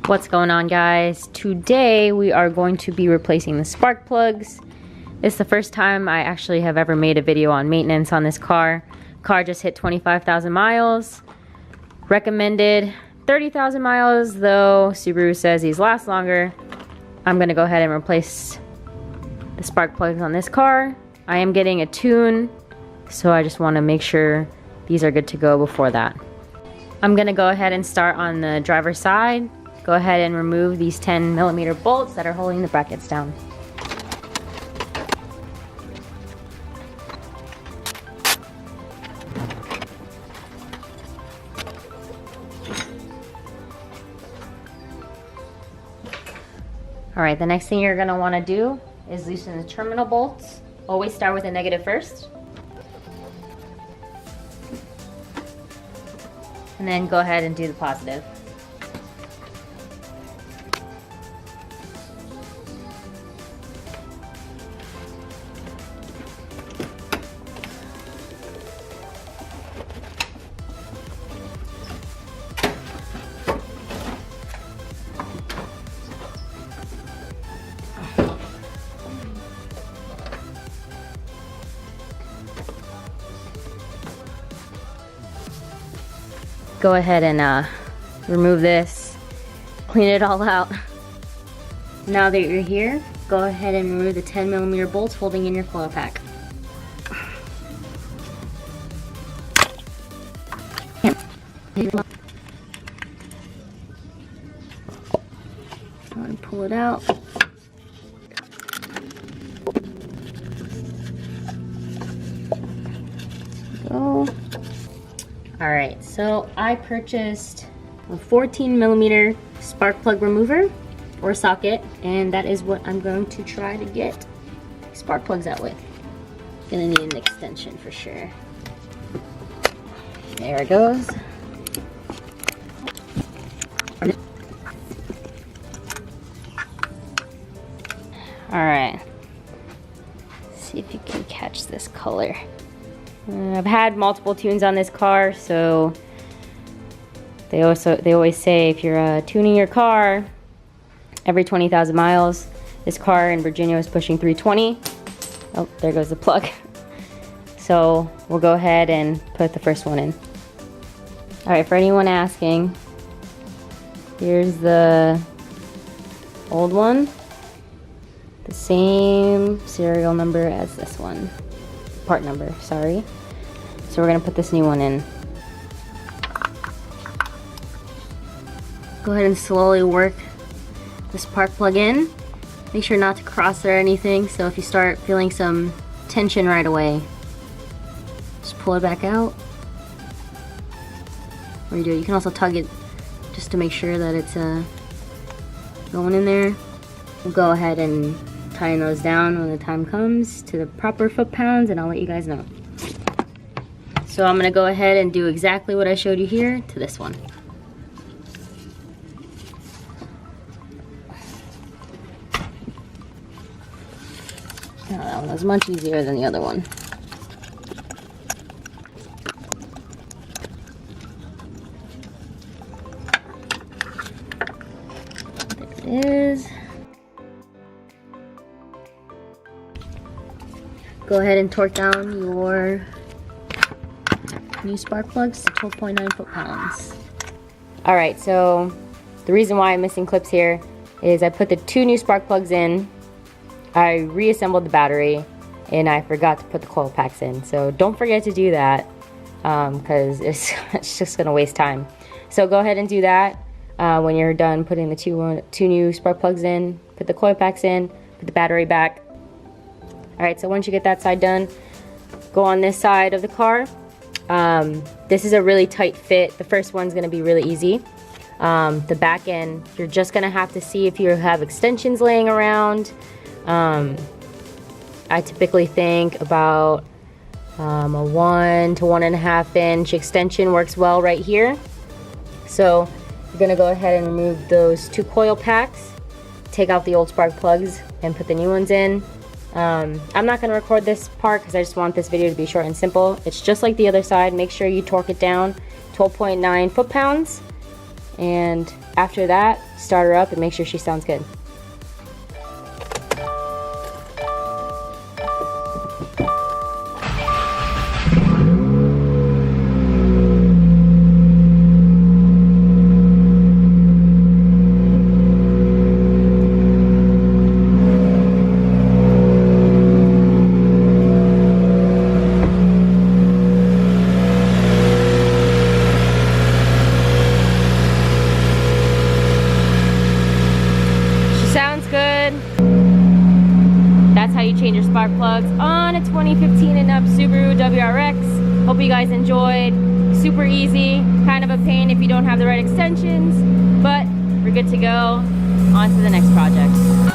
What's going on, guys? Today we are going to be replacing the spark plugs. It's the first time I actually have ever made a video on maintenance on this car. Car just hit 25,000 miles. Recommended 30,000 miles, though Subaru says these last longer. I'm gonna go ahead and replace the spark plugs on this car. I am getting a tune, so I just want to make sure these are good to go before that. I'm gonna go ahead and start on the driver's side. Go ahead and remove these 10mm bolts that are holding the brackets down. Alright, the next thing you're gonna wanna do is loosen the terminal bolts. Always start with a negative first. And then go ahead and do the positive. Go ahead and remove this, clean it all out. Now that you're here, go ahead and remove the 10mm bolts holding in your coil pack. And pull it out. Go. Alright, so I purchased a 14mm spark plug remover or socket, and that is what I'm going to try to get spark plugs out with. Gonna need an extension for sure. There it goes. Alright, see if you can catch this color. I've had multiple tunes on this car, so they always say if you're tuning your car every 20,000 miles. This car in Virginia was pushing 320. Oh, there goes the plug. So we'll go ahead and put the first one in. All right, for anyone asking, here's the old one, the same serial number as this one. Part number, sorry. So we're gonna put this new one in. Go ahead and slowly work the spark plug in. Make sure not to cross or anything, so if you start feeling some tension right away, just pull it back out. Or you can also tug it just to make sure that it's going in there. We'll go ahead and tighten those down when the time comes to the proper foot-pounds, and I'll let you guys know. So I'm gonna go ahead and do exactly what I showed you here to this one. Oh, that one was much easier than the other one. There it is. Go ahead and torque down your new spark plugs to 12.9 foot-pounds. Alright, so the reason why I'm missing clips here is I put the two new spark plugs in, I reassembled the battery, and I forgot to put the coil packs in. So don't forget to do that, because it's just going to waste time. So go ahead and do that when you're done putting the two new spark plugs in, put the coil packs in, put the battery back. Alright, so once you get that side done, go on this side of the car. This is a really tight fit. The first one's going to be really easy. The back end, you're just going to have to see if you have extensions laying around. I typically think about a 1 to 1.5 inch extension works well right here. So you're going to go ahead and remove those two coil packs, take out the old spark plugs, and put the new ones in. I'm not going to record this part because I just want this video to be short and simple. It's just like the other side. Make sure you torque it down 12.9 foot-pounds, and after that, start her up and make sure she sounds good. That's how you change your spark plugs on a 2015 and up Subaru WRX. Hope you guys enjoyed. Super easy, kind of a pain if you don't have the right extensions, but we're good to go. On to the next project.